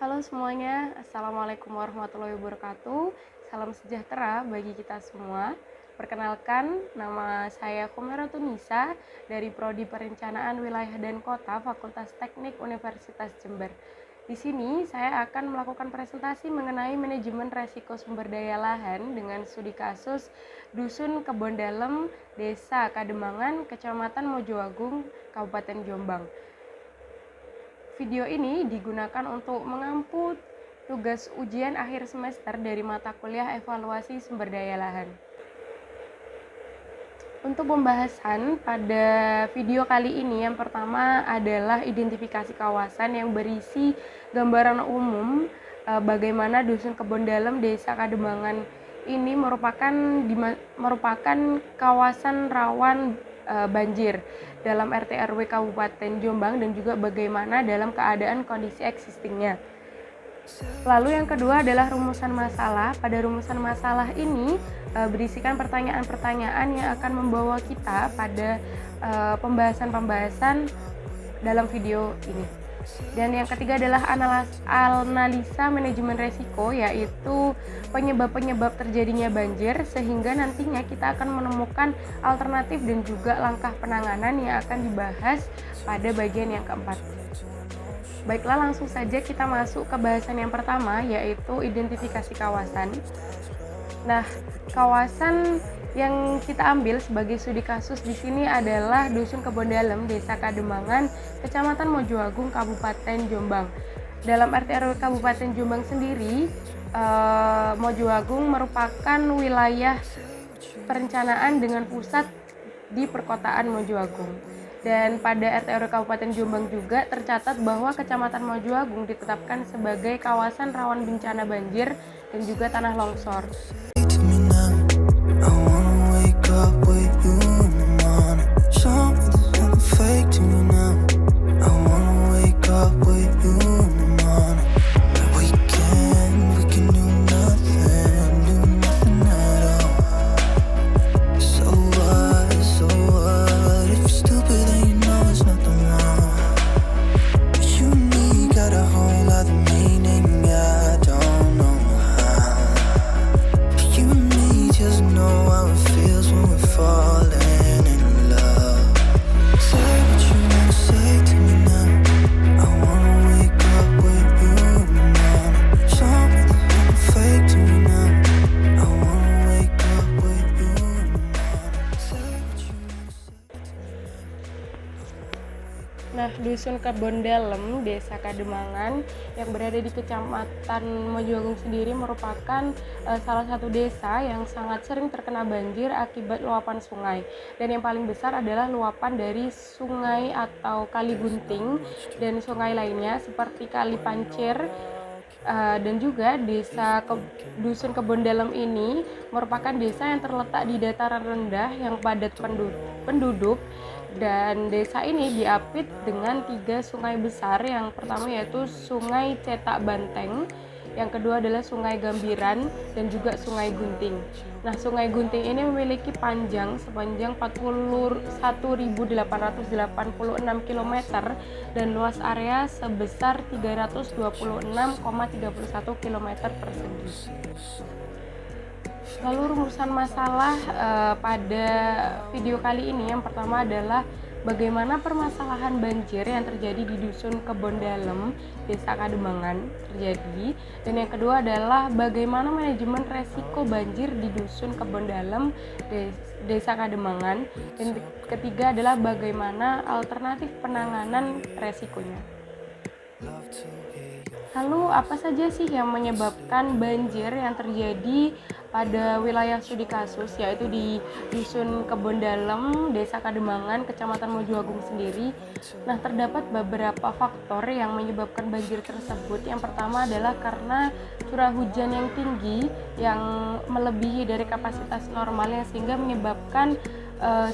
Halo semuanya, Assalamualaikum warahmatullahi wabarakatuh. Salam sejahtera bagi kita semua. Perkenalkan, nama saya Khomeratun Nisa dari Prodi Perencanaan Wilayah dan Kota Fakultas Teknik Universitas Jember. Di sini saya akan melakukan presentasi mengenai manajemen resiko sumber daya lahan dengan studi kasus Dusun Kebon Dalem, Desa Kademangan, Kecamatan Mojoagung, Kabupaten Jombang. Video ini digunakan untuk mengampu tugas ujian akhir semester dari mata kuliah evaluasi sumber daya lahan. Untuk pembahasan pada video kali ini, yang pertama adalah identifikasi kawasan yang berisi gambaran umum bagaimana Dusun Kebon Dalem, Desa Kademangan ini merupakan kawasan rawan banjir dalam RT RW Kabupaten Jombang dan juga bagaimana dalam keadaan kondisi existingnya. Lalu yang kedua adalah rumusan masalah. Pada rumusan masalah ini berisikan pertanyaan-pertanyaan yang akan membawa kita pada pembahasan-pembahasan dalam video ini. Dan yang ketiga adalah analisa manajemen resiko, yaitu penyebab-penyebab terjadinya banjir, sehingga nantinya kita akan menemukan alternatif dan juga langkah penanganan yang akan dibahas pada bagian yang keempat. Baiklah, langsung saja kita masuk ke bahasan yang pertama, yaitu identifikasi kawasan. Nah, kawasan yang kita ambil sebagai studi kasus di sini adalah Dusun Kebon Dalem, Desa Kademangan, Kecamatan Mojoagung, Kabupaten Jombang. Dalam RT RW Kabupaten Jombang sendiri, Mojoagung merupakan wilayah perencanaan dengan pusat di perkotaan Mojoagung. Dan pada RT RW Kabupaten Jombang juga tercatat bahwa Kecamatan Mojoagung ditetapkan sebagai kawasan rawan bencana banjir dan juga tanah longsor. Nah, Dusun Kebon Dalem, Desa Kademangan yang berada di Kecamatan Mojoagung sendiri merupakan salah satu desa yang sangat sering terkena banjir akibat luapan sungai. Dan yang paling besar adalah luapan dari sungai atau Kali Gunting dan sungai lainnya seperti Kali Pancir. Dan juga Dusun Kebon Dalem ini merupakan desa yang terletak di dataran rendah yang padat penduduk, dan desa ini diapit dengan 3 sungai besar. Yang pertama yaitu Sungai Cetak Banteng, yang kedua adalah Sungai Gambiran, dan juga Sungai Gunting. Nah, Sungai Gunting ini memiliki sepanjang 41.886 km dan luas area sebesar 326,31 km persegi. Lalu rumusan masalah pada video kali ini, yang pertama adalah bagaimana permasalahan banjir yang terjadi di Dusun Kebon Dalem, Desa Kademangan terjadi, dan yang kedua adalah bagaimana manajemen resiko banjir di Dusun Kebon Dalem, Desa Kademangan, dan ketiga adalah bagaimana alternatif penanganan resikonya. Lalu apa saja sih yang menyebabkan banjir yang terjadi pada wilayah studi kasus, yaitu di Dusun Kebon Dalem, Desa Kademangan, Kecamatan Mojoagung sendiri? Nah, terdapat beberapa faktor yang menyebabkan banjir tersebut. Yang pertama adalah karena curah hujan yang tinggi yang melebihi dari kapasitas normalnya sehingga menyebabkan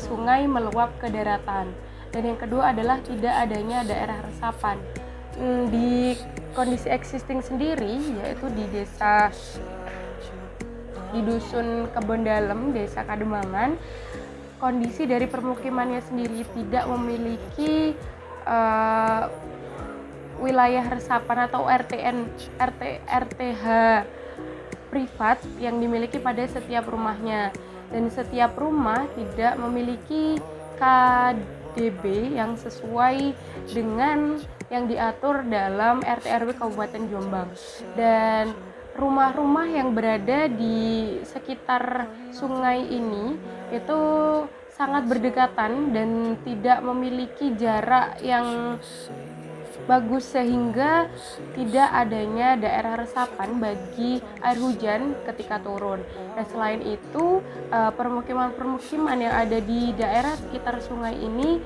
sungai meluap ke daratan. Dan yang kedua adalah tidak adanya daerah resapan. Di kondisi existing sendiri, yaitu di Dusun Kebon Dalem, Desa Kademangan, kondisi dari permukimannya sendiri tidak memiliki wilayah resapan atau RTH privat yang dimiliki pada setiap rumahnya, dan setiap rumah tidak memiliki KDB yang sesuai dengan yang diatur dalam RT RW Kabupaten Jombang. Dan rumah-rumah yang berada di sekitar sungai ini itu sangat berdekatan dan tidak memiliki jarak yang bagus sehingga tidak adanya daerah resapan bagi air hujan ketika turun. Dan selain itu, permukiman-permukiman yang ada di daerah sekitar sungai ini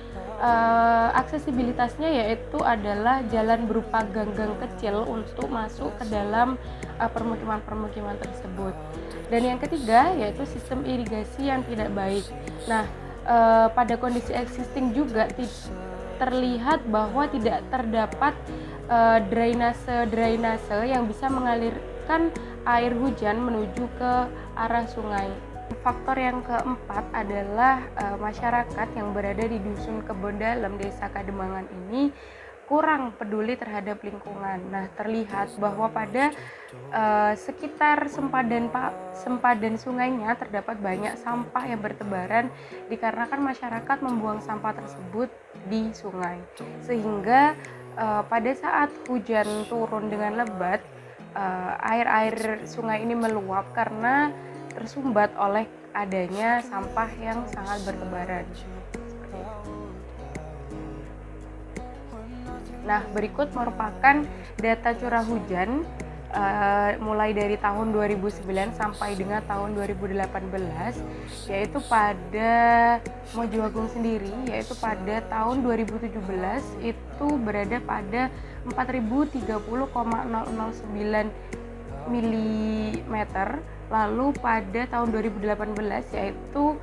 aksesibilitasnya yaitu adalah jalan berupa gang-gang kecil untuk masuk ke dalam permukiman-permukiman tersebut. Dan yang ketiga yaitu sistem irigasi yang tidak baik. Nah, pada kondisi existing juga terlihat bahwa tidak terdapat drainase yang bisa mengalirkan air hujan menuju ke arah sungai. Faktor yang keempat adalah masyarakat yang berada di Dusun Kebon Dalem, Desa Kademangan ini kurang peduli terhadap lingkungan. Nah, terlihat bahwa pada sekitar sempadan sungainya terdapat banyak sampah yang bertebaran dikarenakan masyarakat membuang sampah tersebut di sungai. Sehingga pada saat hujan turun dengan lebat, air-air sungai ini meluap karena tersumbat oleh adanya sampah yang sangat bertebaran. Nah, berikut merupakan data curah hujan mulai dari tahun 2009 sampai dengan tahun 2018, yaitu pada Mojoagung sendiri, yaitu pada tahun 2017 itu berada pada 4030,009 mm. Lalu pada tahun 2018 yaitu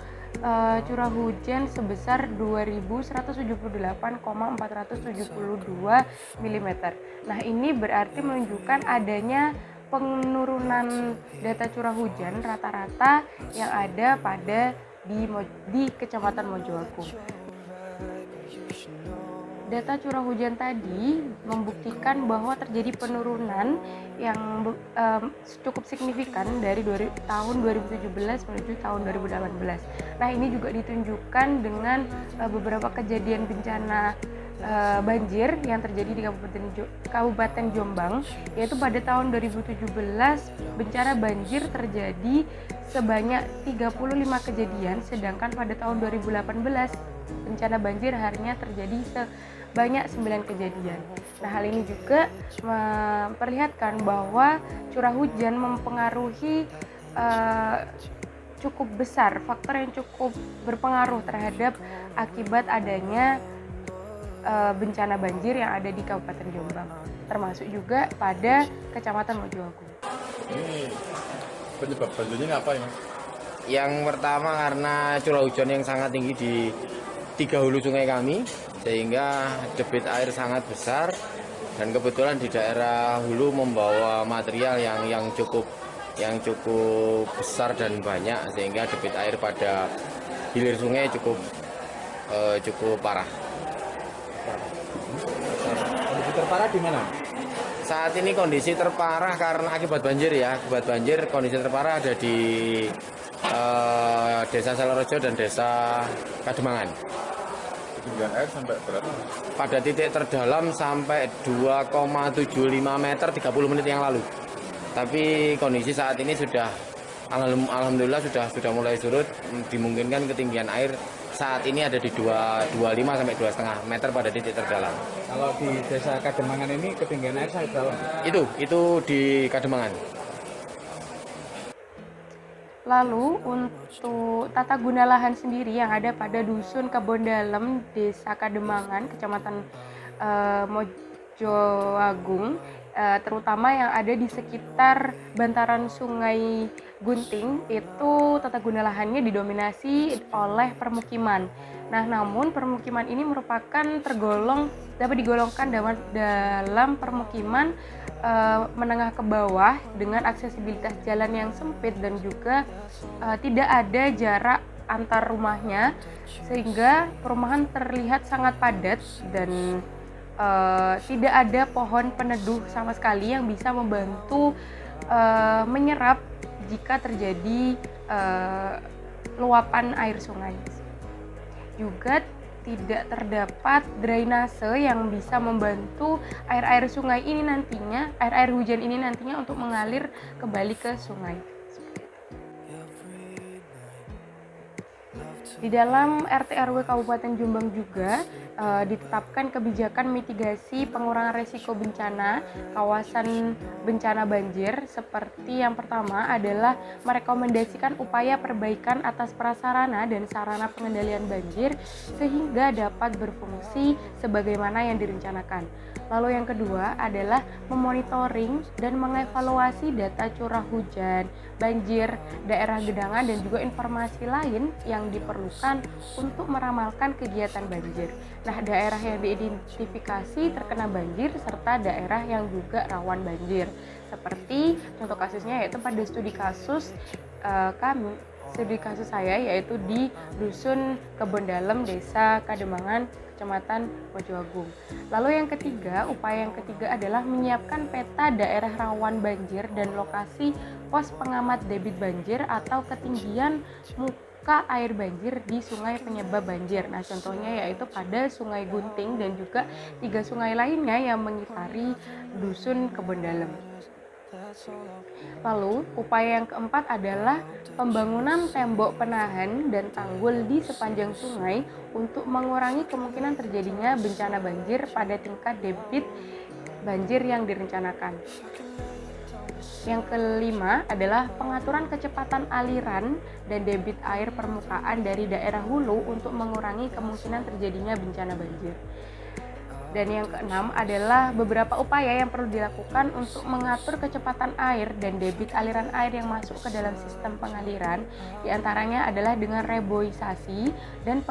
curah hujan sebesar 2178,472 mm. Nah, ini berarti menunjukkan adanya penurunan data curah hujan rata-rata yang ada pada di Kecamatan Mojoagung. Data curah hujan tadi membuktikan bahwa terjadi penurunan yang cukup signifikan dari tahun 2017 menuju tahun 2018. Nah, ini juga ditunjukkan dengan beberapa kejadian bencana banjir yang terjadi di Kabupaten Jombang, yaitu pada tahun 2017 bencana banjir terjadi sebanyak 35 kejadian, sedangkan pada tahun 2018 bencana banjir harinya terjadi sebanyak 9 kejadian. Nah, hal ini juga memperlihatkan bahwa curah hujan mempengaruhi cukup besar, faktor yang cukup berpengaruh terhadap akibat adanya bencana banjir yang ada di Kabupaten Jombang, termasuk juga pada Kecamatan Mojoagung. Ini penyebab banjirnya apa ya, Mas? Yang pertama karena curah hujan yang sangat tinggi di 3 hulu sungai kami, sehingga debit air sangat besar, dan kebetulan di daerah hulu membawa material yang cukup besar dan banyak, sehingga debit air pada hilir sungai cukup parah. Kondisi terparah di mana? Saat ini kondisi terparah karena akibat banjir ya. Akibat banjir kondisi terparah ada di Desa Salorejo dan Desa Kademangan. Ketinggian air sampai berapa? Pada titik terdalam sampai 2,75 meter 30 menit yang lalu. Tapi kondisi saat ini sudah alhamdulillah sudah mulai surut, dimungkinkan ketinggian air saat ini ada di 2,25 sampai 2,5 meter pada titik terdalam. Kalau di Desa Kademangan ini ketinggian air sangat dalam. Itu di Kademangan. Lalu untuk tata guna lahan sendiri yang ada pada Dusun Kebon Dalem, Desa Kademangan, Kecamatan Mojoagung, terutama yang ada di sekitar bantaran Sungai Gunting, itu tata guna lahannya didominasi oleh permukiman. Nah, namun permukiman ini merupakan dapat digolongkan dalam permukiman menengah ke bawah dengan aksesibilitas jalan yang sempit dan juga tidak ada jarak antar rumahnya, sehingga perumahan terlihat sangat padat dan tidak ada pohon peneduh sama sekali yang bisa membantu menyerap jika terjadi luapan air sungai. Juga tidak terdapat drainase yang bisa membantu air hujan ini nantinya untuk mengalir kembali ke sungai. Di dalam RT RW Kabupaten Jombang juga ditetapkan kebijakan mitigasi pengurangan risiko bencana kawasan bencana banjir, seperti yang pertama adalah merekomendasikan upaya perbaikan atas prasarana dan sarana pengendalian banjir sehingga dapat berfungsi sebagaimana yang direncanakan. Lalu yang kedua adalah memonitoring dan mengevaluasi data curah hujan, banjir, daerah genangan, dan juga informasi lain yang diperlukan untuk meramalkan kegiatan banjir. Nah, daerah yang diidentifikasi terkena banjir serta daerah yang juga rawan banjir. Seperti contoh kasusnya yaitu pada studi kasus saya yaitu di Dusun Kebon Dalem, Desa Kademangan, Kecamatan Mojoagung. Lalu yang ketiga, upaya yang ketiga adalah menyiapkan peta daerah rawan banjir dan lokasi pos pengamat debit banjir atau ketinggian muka air banjir di sungai penyebab banjir. Nah, contohnya yaitu pada Sungai Gunting dan juga 3 sungai lainnya yang mengitari Dusun Kebon Dalem. Lalu, upaya yang keempat adalah pembangunan tembok penahan dan tanggul di sepanjang sungai untuk mengurangi kemungkinan terjadinya bencana banjir pada tingkat debit banjir yang direncanakan. Yang kelima adalah pengaturan kecepatan aliran dan debit air permukaan dari daerah hulu untuk mengurangi kemungkinan terjadinya bencana banjir. Dan yang keenam adalah beberapa upaya yang perlu dilakukan untuk mengatur kecepatan air dan debit aliran air yang masuk ke dalam sistem pengaliran. Di antaranya adalah dengan reboisasi dan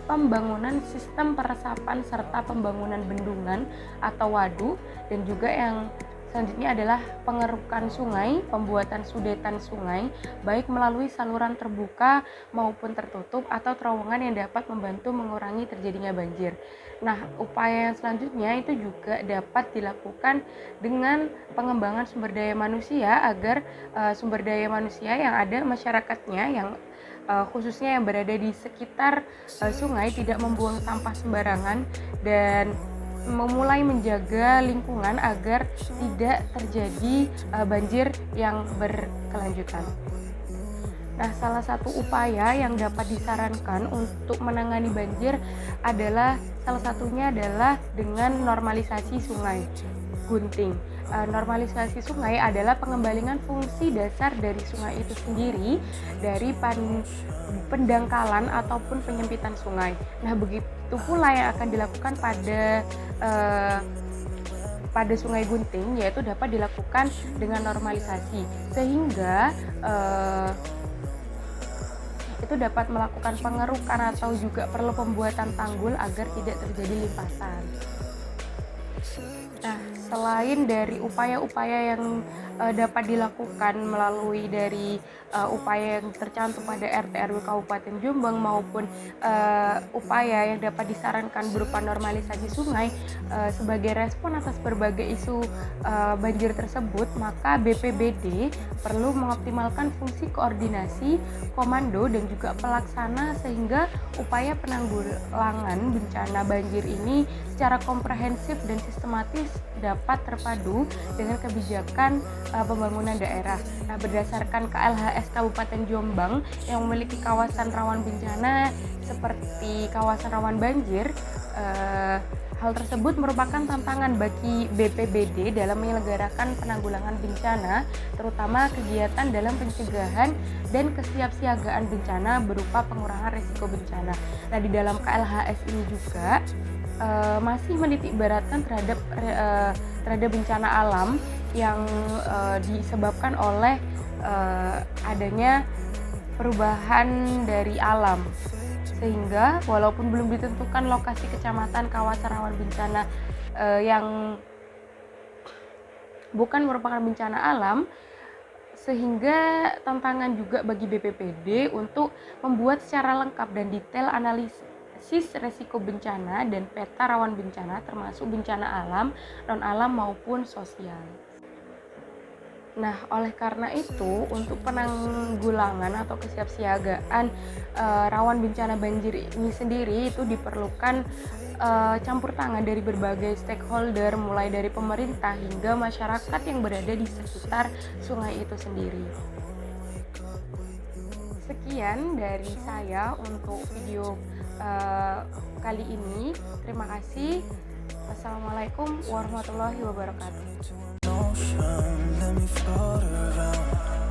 pembangunan sistem peresapan serta pembangunan bendungan atau waduk, dan juga yang selanjutnya adalah pengerukan sungai, pembuatan sudetan sungai, baik melalui saluran terbuka maupun tertutup atau terowongan yang dapat membantu mengurangi terjadinya banjir. Nah, upaya yang selanjutnya itu juga dapat dilakukan dengan pengembangan sumber daya manusia agar sumber daya manusia yang ada masyarakatnya yang khususnya yang berada di sekitar sungai tidak membuang sampah sembarangan dan memulai menjaga lingkungan agar tidak terjadi banjir yang berkelanjutan. Nah, salah satu upaya yang dapat disarankan untuk menangani banjir adalah salah satunya adalah dengan normalisasi sungai Gunting. Normalisasi sungai adalah pengembalian fungsi dasar dari sungai itu sendiri dari pendangkalan ataupun penyempitan sungai. Nah, begitu pula yang akan dilakukan pada Sungai Gunting, yaitu dapat dilakukan dengan normalisasi sehingga itu dapat melakukan pengerukan atau juga perlu pembuatan tanggul agar tidak terjadi limpasan. Nah, selain dari upaya-upaya yang dapat dilakukan melalui dari upaya yang tercantum pada RT RW Kabupaten Jombang maupun upaya yang dapat disarankan berupa normalisasi sungai sebagai respon atas berbagai isu banjir tersebut, maka BPBD perlu mengoptimalkan fungsi koordinasi, komando, dan juga pelaksana sehingga upaya penanggulangan bencana banjir ini secara komprehensif dan sistematis dapat terpadu dengan kebijakan pembangunan daerah. Nah, berdasarkan KLHS Kabupaten Jombang yang memiliki kawasan rawan bencana seperti kawasan rawan banjir, hal tersebut merupakan tantangan bagi BPBD dalam menyelenggarakan penanggulangan bencana, terutama kegiatan dalam pencegahan dan kesiapsiagaan bencana berupa pengurangan risiko bencana. Nah, di dalam KLHS ini juga masih menitik beratkan terhadap bencana alam yang disebabkan oleh adanya perubahan dari alam, sehingga walaupun belum ditentukan lokasi kecamatan kawasan rawan bencana yang bukan merupakan bencana alam, sehingga tantangan juga bagi BPBD untuk membuat secara lengkap dan detail analisis resiko bencana dan peta rawan bencana termasuk bencana alam, non alam maupun sosial. Nah, oleh karena itu untuk penanggulangan atau kesiapsiagaan rawan bencana banjir ini sendiri itu diperlukan campur tangan dari berbagai stakeholder, mulai dari pemerintah hingga masyarakat yang berada di sekitar sungai itu sendiri. Sekian dari saya untuk video kali ini. Terima kasih. Wassalamualaikum warahmatullahi wabarakatuh. Let me float around.